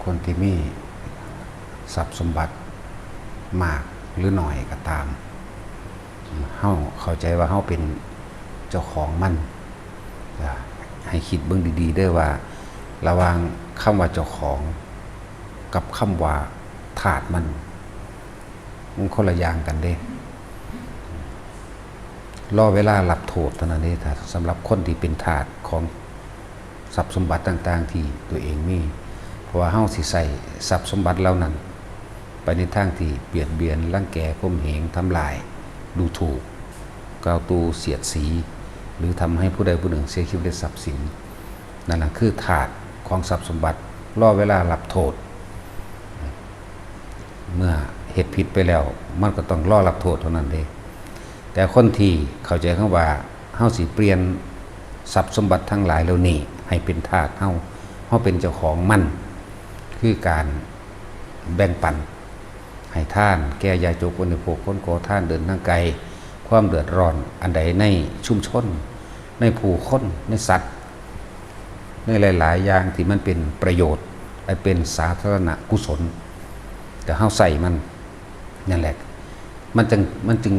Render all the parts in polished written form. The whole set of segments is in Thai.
คนที่มีทรัพย์สมบัติมากหรือหน่อยก็ตามเฮาเข้าใจว่าเฮาเป็นเจ้าของมันให้คิดเบิ่งดีๆด้วยว่าระหว่างคำว่าเจ้าของกับคำว่าทาสมันคนละอย่างกันเด้รอเวลารับโทษเท่านั้นเองสำหรับคนที่เป็นทาสของทรัพย์สมบัติต่างๆที่ตัวเองมีเพราะว่าเฮาสิใส่ทรัพย์สมบัติเหล่านั้นไปในทางที่เบียดเบียนรังแกข่มเหงทำลายดูถูกกล่าวตูเสียดสีหรือทำให้ผู้ใดผู้หนึ่งเสียชีวิตในทรัพย์สินนั่นแหละคือทาสของทรัพย์สมบัติรอเวลารับโทษเมื่อเหตุผิดไปแล้วมันก็ต้องรอรับโทษเท่านั้นเองแต่คนที่เข้าใจคำว่าเฮาสิเปลี่ยนทรัพย์สมบัติทั้งหลายเหล่านี้ให้เป็นทาสเฮาเป็นเจ้าของมันคือการแบ่งปันให้ท่านแก่ยาจกคนในโภคคนโกท่านเดินทางไกลความเดือดร้อนอันใดในชุมชนในผู้คนในสัตว์ในหลายๆอย่างที่มันเป็นประโยชน์เป็นสาธารณกุศลแต่เฮาใส่มันนั่นแหละมันจึง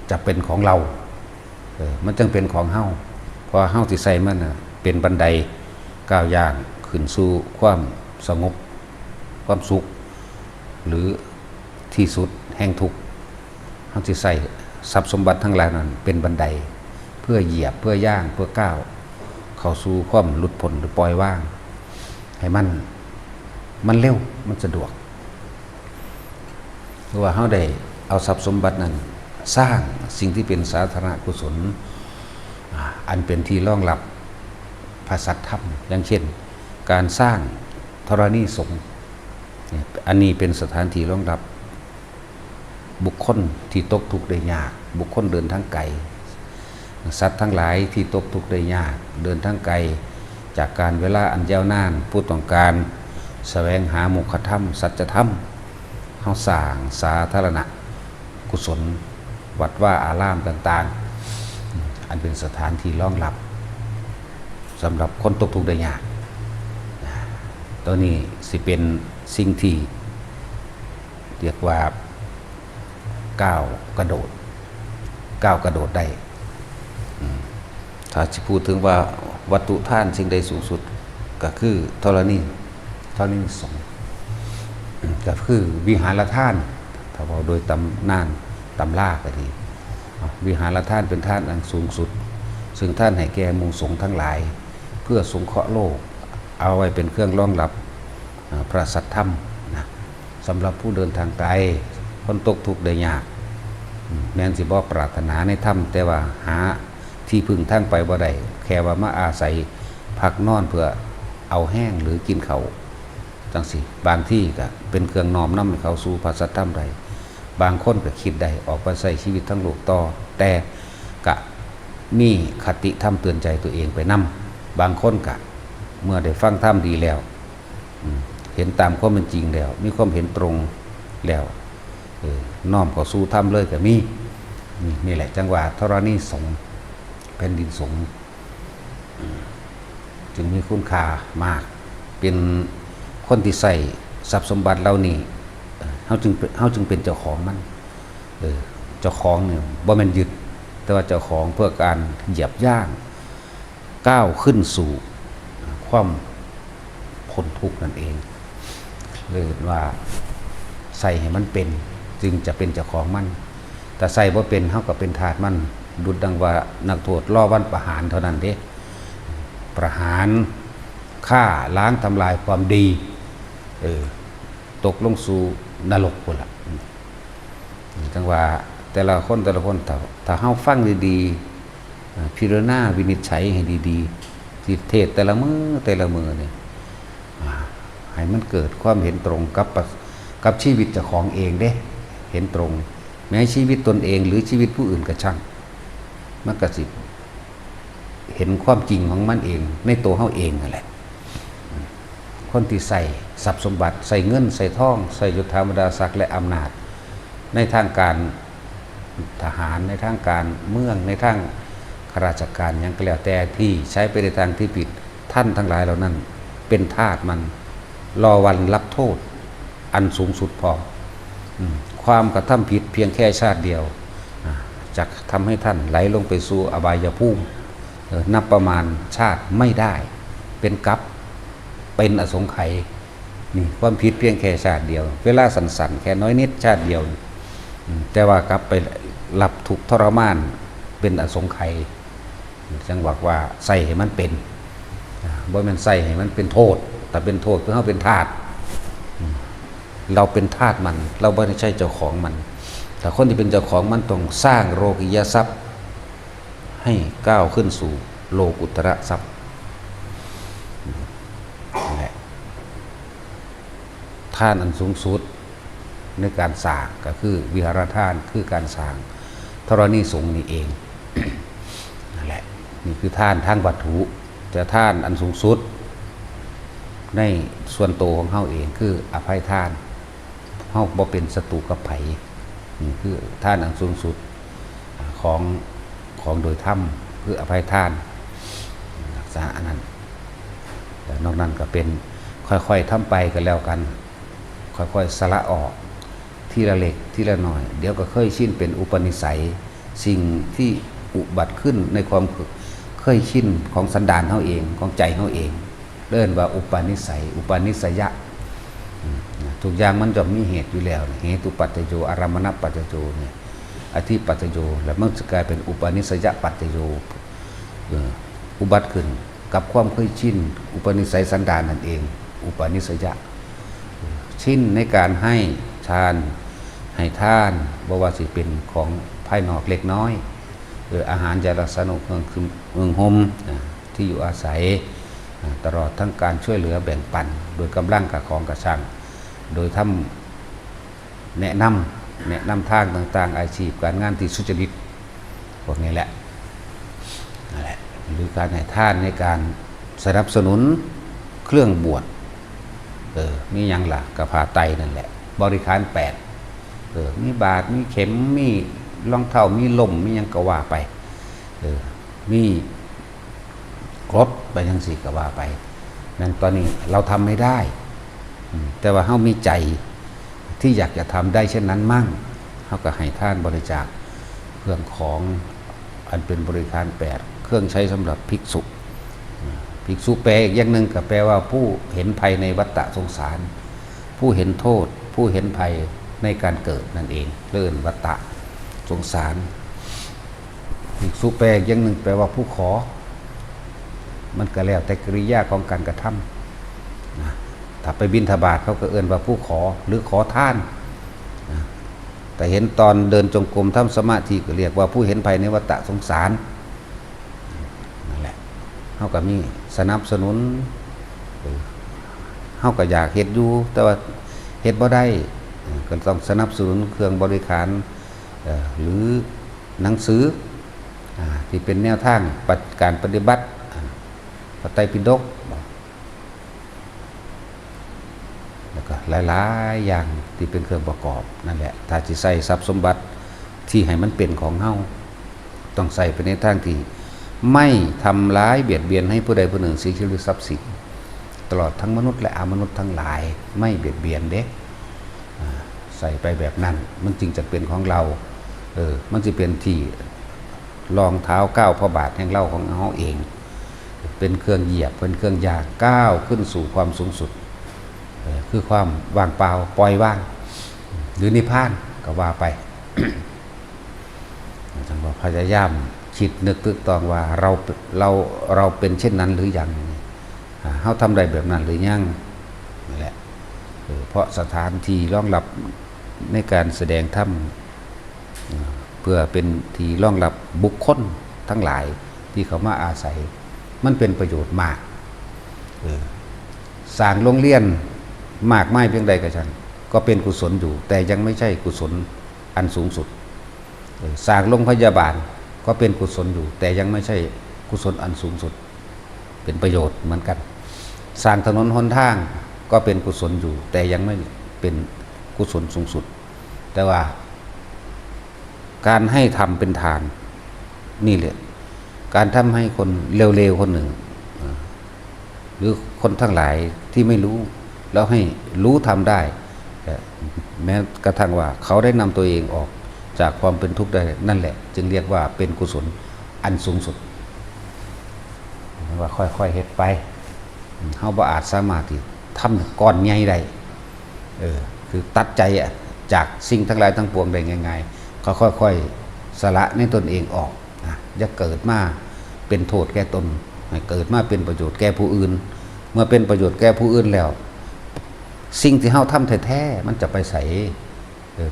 จะเป็นของเรามันจึงเป็นของเฮาเพราะเฮาที่ใส่มันเป็นบันไดก้าวย่างขึ้นสู่ความสงบความสุขหรือที่สุดแห่งทุกข์เฮาที่ใส่ทรัพย์สมบัติทั้งหลายนั้นเป็นบันไดเพื่อเหยียบเพื่อย่างเพื่อก้าวเข้าสู่ความหลุดพ้นหรือปล่อยว่างให้มันเร็วมันสะดวกเพราะว่าเฮาได้เอาทรัพย์สมบัตินั้นสร้างสิ่งที่เป็นสาธารณกุศลอันเป็นที่รองรับพระสัทธรรมอย่างเช่นการสร้างธรณีสงฆ์อันนี้เป็นสถานที่รองรับบุคคลที่ตกทุกข์ได้ยากบุคคลเดินทางไกลสัตว์ทั้งหลายที่ตกทุกข์ได้ยากเดินทางไกลจากการเวลาอันยาวนานผู้ต้องการแสวงหามุขธรรมสัจธรรมเฮาสร้างสาธารณกุศลวัดว่าอารามต่างๆอันเป็นสถานที่รองรับสำหรับคนตกทุกข์ได้ยากตัวนี้สิเป็นสิ่งที่เรียกว่าก้าวกระโดดได้ถ้าจะพูดถึงว่าวัตถุท่านสิ่งใดสูงสุดก็คือธรณีสงฆ์ก็คือวิหารท่านถ้าว่าโดยตำราก็ดีวิหารท่านเป็นท่านอันสูงสุดซึ่งท่านให้แก่หมู่สงฆ์ทั้งหลายเพื่อสงเคราะห์โลกเอาไว้เป็นเครื่องรองรับพระสัทธรรมนะสำหรับผู้เดินทางไกลคนตกทุกข์ได้ยากแม้นสิบ่ปรารถนาในธรรมแต่ว่าหาที่พึ่งทางไปบ่ได้แค่ว่ามาอาศัยพักนอนเพื่อเอาแห้งหรือกินเขาจังสิบางที่ก็เป็นเครื่องน้อมนำให้เขาสู่พระสัทธรรมได้บางคนก็คิดได้ออกไปใช้ชีวิตทั้งโลกต่อแต่ก็มีคติธรรมเตือนใจตัวเองไปนำบางคนก็เมื่อได้ฟังธรรมดีแล้วเห็นตามความเป็นจริงแล้วมีความเห็นตรงแล้วน้อมเข้าสู่ธรรมเลยก็มีนี่แหละจังหวะธรณีสงฆ์แผ่นดินสงฆ์จึงมีคุณค่ามากเป็นคนที่ใส่ทรัพย์สมบัติเหล่านี้เฮาจึงเป็นเจ้าของมันเจ้าของเนี่ยบ่แม่นยึดแต่ว่าเจ้าของเพื่อการเหยียบย่างก้าวขึ้นสู่ความพ้นทุกข์นั่นเองเลยว่าใส่ให้มันเป็นจึงจะเป็นเจ้าของมันแต่ใส่บ่เป็นเฮาก็เป็นทาสมันดุจดังว่านักโทษรอวันประหารเท่านั้นเด้ประหารฆ่าล้างทำลายความดีตกลงสู่นรกพุ่นล่ะจังว่าแต่ละคนถ้าเฮาฟังดีๆพิจารณาวินิจฉัยให้ดีๆที่เทศแต่ละมือเนี่ยให้มันเกิดความเห็นตรงกับชีวิตเจ้าของเองเด้เห็นตรงแม้ชีวิตตนเองหรือชีวิตผู้อื่นก็ช่างมันก็สิเห็นความจริงของมันเองในตัวเฮาเองนั่นแหละคนที่ใส่ทรัพย์สมบัติใส่เงินใส่ทองใส่ยศถาบรรดาศักดิ์และอำนาจในทางการทหารในทางการเมืองในทางข้าราชการยังก็แล้วแต่ที่ใช้ไปในทางที่ผิดท่านทั้งหลายเหล่านั้นเป็นทาสมัน รอวันรับโทษอันสูงสุดพอความกระทำผิดเพียงแค่ชาติเดียวจะทำให้ท่านไหลลงไปสู่อบายภูมินับประมาณชาติไม่ได้เป็นกัปเป็นอสงไขยนี่ความผิดเพียงแค่ชาติเดียวเวลาสั้นๆแค่น้อยนิดชาติเดียวแต่ว่ากลับไปรับทุกข์ทรมานเป็นอสงไขยจังบอกว่าใส่ให้มันเป็นบ่แม่นใส่ให้มันเป็นโทษแต่เป็นโทษคือเฮาเป็นทาสเราเป็นทาสมันเราไม่ใช่เจ้าของมันแต่คนที่เป็นเจ้าของมันต้องสร้างโลกิยทรัพย์ให้ก้าวขึ้นสู่โลกุตระทรัพย์นั่นแหละทานอันสูงสุดในการสร้างก็คือวิหารทานคือการสร้างธรณีสงฆ์นี่เอง นั่นแหละนี่คือทานทางวัตถุแต่ทานอันสูงสุดในส่วนตัวของเฮาเองคืออภัยทานเฮาบ่เป็นศัตรูกับไผนี่คือทานอันสูงสุดของโดยธรรมคืออภัยทานรักษาอันนั้นแต่นอกนั้นก็เป็นค่อยๆทำไปกันแล้วกันค่อยๆสละออกทีละเล็กทีละหน่อยเดี๋ยวก็เคยชินเป็นอุปนิสัยสิ่งที่อุบัติขึ้นในความเคยชินของสันดานเฮาเองของใจเฮาเองเรียกว่าอุปนิสัยอุปนิสัยะทุกอย่างมันจะมีเหตุอยู่แล้วเหตุปัจจโยอารมณปัจจโยเนี่ยอธิปัจจโยแล้วมันจะกลายเป็นอุปนิสัยปัจจโยอุบัติขึ้นกับความเคยชินอุปนิสัยสันดานนั่นเองอุปนิสัยะชินในการให้ทานให้ทานบ่ว่าสิเป็นของภายนอกเล็กน้อยอาหารยารักษาโรคเครื่องห่มที่อยู่อาศัยตลอดทั้งการช่วยเหลือแบ่งปันโดยกำลังกับของกระชังโดยทำแนะนำทางต่างๆอาชีพการงานที่สุจริตพวกนี้แหละนั่นแหละหรือการให้ทานในการสนับสนุนเครื่องบวชมียังล่ะกระพาไตนั่นแหละบริการ8มีบาทมีเข็มมีรองเท้ามีล่มมียังก็ว่าไปมีครบไปยังสี่ก็ว่าไปนั่นตอนนี้เราทำไม่ได้แต่ว่าเฮามีใจที่อยากจะทำได้เช่นนั้นมั่งเฮาก็ให้ท่านบริจาคเครื่องของอันเป็นบริการ8เครื่องใช้สำหรับภิกษุแปลอีกอย่างหนึ่งก็แปลว่าผู้เห็นภัยในวัฏฏะสงสารผู้เห็นโทษผู้เห็นภัยในการเกิดนั่นเองเลื่อนวัฏฏะสงสารภิกษุแปลอีกอย่างหนึ่งแปลว่าผู้ขอมันก็แล้วแต่กิริยาของการกระทำนะถ้าไปบิณฑบาตเขาก็เอิ้นว่าผู้ขอหรือขอทานนะแต่เห็นตอนเดินจงกรมทำสมาธิก็เรียกว่าผู้เห็นภัยในวัฏฏะสงสารนั่นแหละเขาก็มีสนับสนุนเขาก็อยากเฮ็ดอยู่แต่ว่าเฮ็ดบ่ได้ก็ต้องสนับสนุนเครื่องบริการหรือหนังสือที่เป็นแนวทางการปฏิบัติพระไตรปิฎกแล้วก็หลายๆอย่างที่เป็นเครื่องประกอบนั่นแหละถ้าจะใส่ทรัพย์สมบัติที่ให้มันเป็นของเฮาต้องใส่ไปในทางที่ไม่ทำร้ายเบียดเบียนให้ผู้ใดผู้หนึ่งเสียชีวิตหรือทรัพย์สินตลอดทั้งมนุษย์และอมนุษย์ทั้งหลายไม่เบียดเบียนเด้ใส่ไปแบบนั้นมันจึงจะเป็นของเรามันจะเป็นที่รองเท้าก้าวพระบาทแห่งเราของเฮาเองเป็นเครื่องเหยียบเป็นเครื่องยากก้าวขึ้นสู่ความสูงสุดคือความว่างเปล่าปล่อยว่างหรือนิพพานก็ว่าไป จังว่าพยายามคิดนึกตึกตองว่าเราเป็นเช่นนั้นหรือยังเฮาทำได้แบบนั้นหรือยังนั่นแหละเพราะสถานที่รองรับในการแสดงธรรมเพื่อเป็นที่รองรับบุคคลทั้งหลายที่เขามาอาศัยมันเป็นประโยชน์มากสร้างโรงเรียนมากไม่เพียงใดก็ช่างก็เป็นกุศลอยู่แต่ยังไม่ใช่กุศลอันสูงสุดสร้างโรงพยาบาลก็เป็นกุศลอยู่แต่ยังไม่ใช่กุศลอันสูงสุดเป็นประโยชน์เหมือนกันสร้างถนนหนทางก็เป็นกุศลอยู่แต่ยังไม่เป็นกุศลสูงสุดแต่ว่าการให้ทำเป็นทานนี่แหละการทำให้คนเร็วๆคนหนึ่งหรือคนทั้งหลายที่ไม่รู้ แล้วให้รู้ทำได้แม้กระทั่งว่าเขาได้นำตัวเองออกจากความเป็นทุกข์ได้นั่นแหละจึงเรียกว่าเป็นกุศลอันสูงสุดว่าค่อยๆเฮ็ดไปเฮาบ่อาจสามารถที่ทำก้อนใหญ่ได้คือตัดใจจากสิ่งทั้งหลายทั้งปวงได้ง่ายๆก็ค่อยๆสละในตนเองออกอย่าเกิดมาเป็นโทษแก่ตนให้เกิดมาเป็นประโยชน์แก่ผู้อื่นเมื่อเป็นประโยชน์แก่ผู้อื่นแล้วสิ่งที่เฮาทำแท้ๆมันจะไปใส่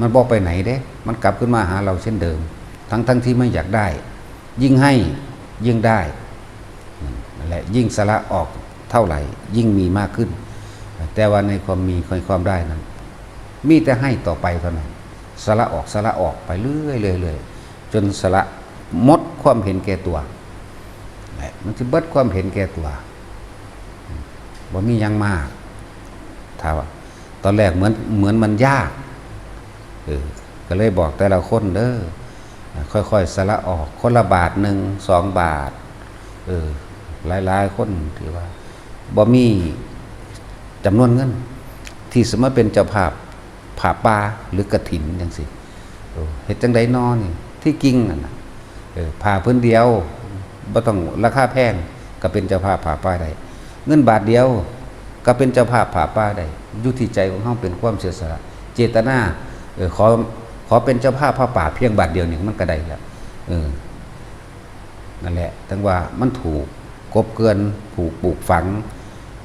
มันบ่ไปไหนเด้มันกลับขึ้นมาหาเราเช่นเดิมทั้งที่ไม่อยากได้ยิ่งให้ยิ่งได้นั่นแหละยิ่งสละออกเท่าไหร่ยิ่งมีมากขึ้นแต่ว่าในความมีความได้นั้นมีแต่ให้ต่อไปเท่านั้นสละออกไปเรื่อยๆจนสละหมดความเห็นแก่ตัวมันจะเบิดความเห็นแก่ตัวบ่มียังมากถ้าว่าตอนแรกเหมือนมันยากก็เลยบอกแต่ละคนเด้อค่อยๆสละออกคนละบาทหนึ่ง2 บาทหลายคนที่ว่าบ่มีจำนวนเงินที่สมมติเป็นเจ้าภาพผ่าป่าหรือกฐินจังซี่เฮ็ดจังได๋น้อนี่ที่กิ่งนั่นน่ะผ่าพื้นเดียวบ่ต้องราคาแพงก็เป็นเจ้าภาพผ่าป่าได้เงินบาทเดียวก็เป็นเจ้าภาพผ่าป่าได้อยู่ที่ใจของเฮาเป็นความเสียสละเจตนาขอเป็นเจ้าภาพผ้าป่าเพียงบาทเดียวนี่มันก็ได้แล้วนั่นแหละทั้งว่ามันถูกกบเกินผูกปลูกฝัง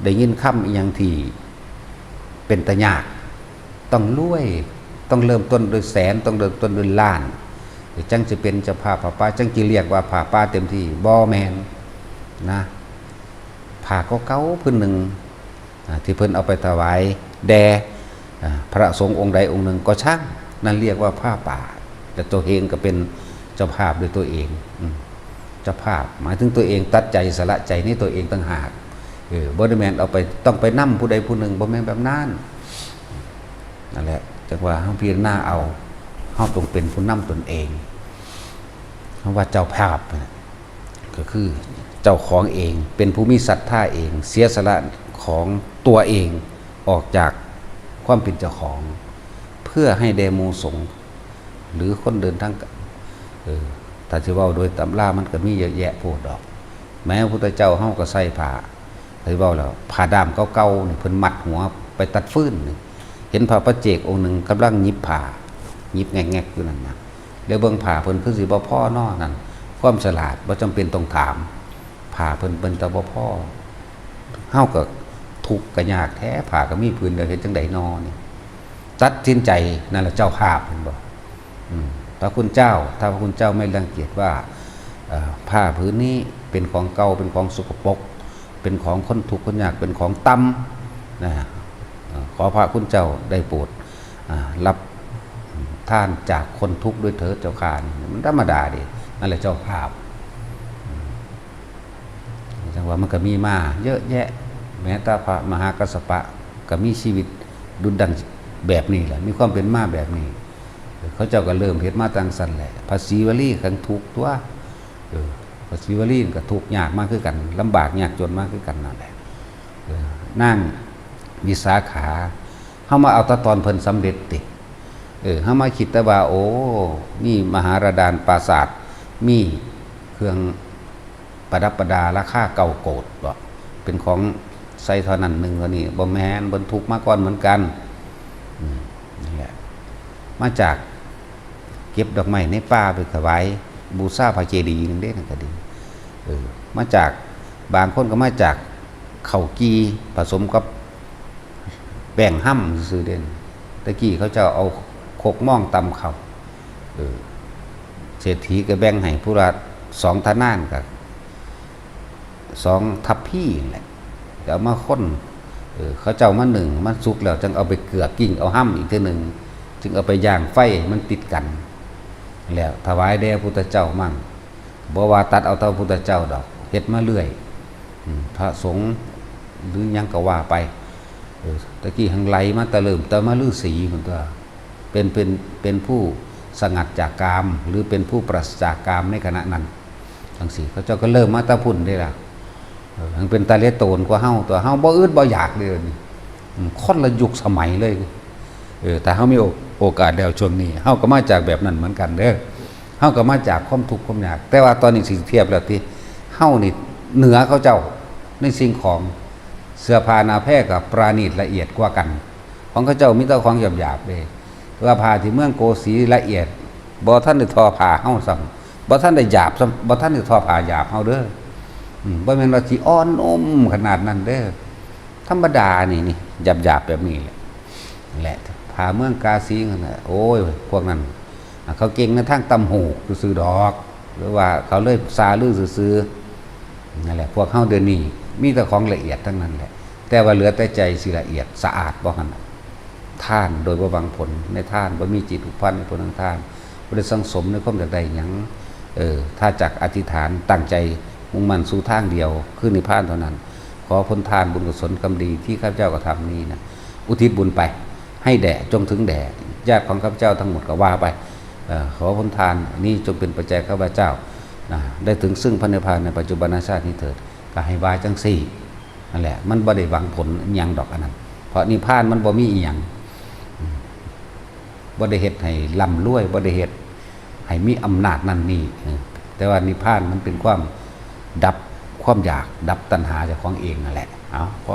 ได้ยินคำอีหยังที่เป็นตะยากต้องรวยต้องเริ่มต้นด้วยแสนต้องเริ่มต้นด้วยล้านจังจะเป็นเจ้าภาพผ้าป่าจังจะเรียกว่าผ้าป่าเต็มที่บ่แม่นนะผ้าเก่าๆพื้นหนึ่งที่เพิ่นเอาไปถวายแด่พระสงฆ์องค์ใดองค์หนึ่งก็ช่างนั่นเรียกว่าผ้าป่าแต่ตัวเองก็เป็นเจ้าภาพด้วยตัวเองเจ้าภาพหมายถึงตัวเองตัดใจสละใจนี่ตัวเองต่างหากบ่ได้แม่นเอาไปต้องไปนำผู้ใดผู้หนึ่งบ่แม่นแบบนั้นนั่นแหละจังว่าเฮาพิจารณาเอาเฮาต้องเป็นผู้นำตนเองคำว่าเจ้าภาพก็คือเจ้าของเองเป็นผู้มีศรัทธาเองเสียสละของตัวเองออกจากความเป็นเจ้าของเพื่อให้แด่หมู่สงฆ์หรือคนเดินทางถ้าจะเว้าโดยตำรามันก็มีเยอะแยะโพดดอกแม้พระพุทธเจ้าเฮาก็ใส่ผ้าถ้าเว้าแล้วผ้าดำเก่าๆนี่เพิ่นมัดหัวไปตัดฟืนนี่เห็นพระปัจเจกองค์หนึ่งกำลังหยิบผ้าหยิบแงกๆอยู่นั่นนะเดี๋ยวเบิ่งผ้าเพิ่นคือสิบ่พอน้อนั่นความฉลาดบ่จำเป็นต้องถามผ้าเพิ่นเป็นตะบ่พอเฮาก็ทุกข์ก็ยากแท้ผ้าก็มีพื้นเดียวเฮ็ดจังได๋น้อนี่ตัดสินใจนั่นแหละเจ้าภาพเพิ่นบอกพระคุณเจ้าถ้าพระคุณเจ้าไม่รังเกียจว่าผ้าผืนนี้เป็นของเก่าเป็นของสกปรกเป็นของคนทุกข์คนยากเป็นของต่ำนะขอพระคุณเจ้าได้โปรดรับท่านจากคนทุกข์ด้วยเถิดเจ้าข้านี่มันธรรมดาดินั่นแหละเจ้าภาพจังว่ามันก็มีมาเยอะแยะแม้แต่พระมหากัสสปะก็มีชีวิตดุจดังแบบนี้แหละมีความเป็นมาแบบนี้เขาเจ้าก็เริ่มเฮ็ดมาตั้งสั่นแหละภาษีวลีขังทุกตัวภาษีวลีก็ทุกข์ยากมากคือกันลำบากยากจนมากคือกันนั่นแหละนั่งวิสาขาเฮามาเอาตอนเพิ่นสำเร็จติเฮามาคิดแต่ว่าโอ้มีมหาราดานปราสาทมีเครื่องประดับประดาราคาเก่าโกฏบ่เป็นของใส่เท่านั้นหนึ่งเท่านี้บ่แม่นบรรทุกมาก่อนเหมือนกันนี่แหละมาจากเก็บดอกไม้ในป่าไปถวายบูชาพระเจดีย์นึงเด้นั่นก็ดีมาจากบางคนก็มาจากข้าวกีผสมกับแป้งห้ำซื่อเด่นตะกี้เขาจะเอาโคกม่องตำข้าวเศรษฐีก็แบ่งให้ผู้ละ2 ทนานกับ2 ทัพพี่แหละเดี๋ยวมาค้นเขาเจ้ามา1มันสุกแล้วจึงเอาไปเกลือกิ้งเอาห้ำอีกทีหนึ่งจึงเอาไปย่างไฟมันติดกันแล้วถวายแด่พุทธเจ้ามั่งบ่ว่าตัดเอาเท่าพุทธเจ้าดอกเฮ็ดมาเรื่อยพระสงฆ์หรือยังก็ว่าไปตะกี้หังไหลมาตะเริ่มแต่มาฤาษีเหมือนตัวเป็นผู้สงัดจากกามหรือเป็นผู้ปราศจากกามในขณะนั้นจังซี่เขาเจ้าก็เริ่มมาตะพุ่นได้ล่ะยังเป็นตาเลโตนกว่าเฮาตัวเฮาบ่อึดบ่อยากเลยนี่ คนละยุคสมัยเลยแต่เฮามีโอกาสแล้วช่วงนี้เฮาก็มาจากแบบนั้นเหมือนกันเด้อเฮาก็มาจากความทุกข์ความยากแต่ว่าตอนนี้สิเทียบแล้วที่เฮานี่เหนือเขาเจ้าในสิ่งของเสื้อผ้าหน้าแพร่กับปราณีตละเอียดกว่ากันของเขาเจ้ามีแต่ของหยาบๆเด้เสื้อผ้าที่เมืองโกสีละเอียดบ่ทันได้ทอผ้าเฮาซ้ำบ่ทันได้หยาบซ้ำบ่ทันได้ทอผ้าหยาบเฮาเด้อบ่แม่นว่าสิอ่อนอมขนาดนั้นเด้อธรรมดานี่หยาบๆแบบนี้แหละผ้าเมืองกาสีนั่นน่ะโอ้ยพวกนั้นเขาเก่งในทางตำหูซื่อๆดอกหรือว่าเขาเลยซาลือซื่อๆนั่นแหละพวกเฮาเดี๋ยวนี้มีแต่ของละเอียดทั้งนั้นแหละแต่ว่าเหลือแต่ใจสิละเอียดสะอาดบ่หั่นท่านโดยบ่หวังผลในท่านบ่มีจิตอุพันในผลทางท่านบ่ได้สังสมในความอยากได้หยังถ้าจักอธิษฐานตั้งใจมุ่งมั่นสู่ทางเดียวคือนิพพานเท่านั้นขอผลทานบุญกุศลกรรมดีที่ข้าพเจ้ากระทำนี้นะอุทิศบุญไปให้แด่จงถึงแด่ญาติของข้าพเจ้าทั้งหมดก็ว่าไปขอผลทานนี้จงเป็นปัจจัยข้าพเจ้าได้ถึงซึ่งพระนิพพานในปัจจุบันชาตินี้เถิดก็ให้ว่าจังสี่นั่นแหละมันบ่ได้หวังผลอิหยังดอกอันนั้นเพราะนิพพานมันบ่มีอีหยังบ่ได้เฮ็ดให้ร่ำรวยบ่ได้เฮ็ดให้มีอำนาจนั่นนี่แต่ว่านิพพานมันเป็นความดับความอยากดับตัณหาจากของเองนั่นแหละเอาพอ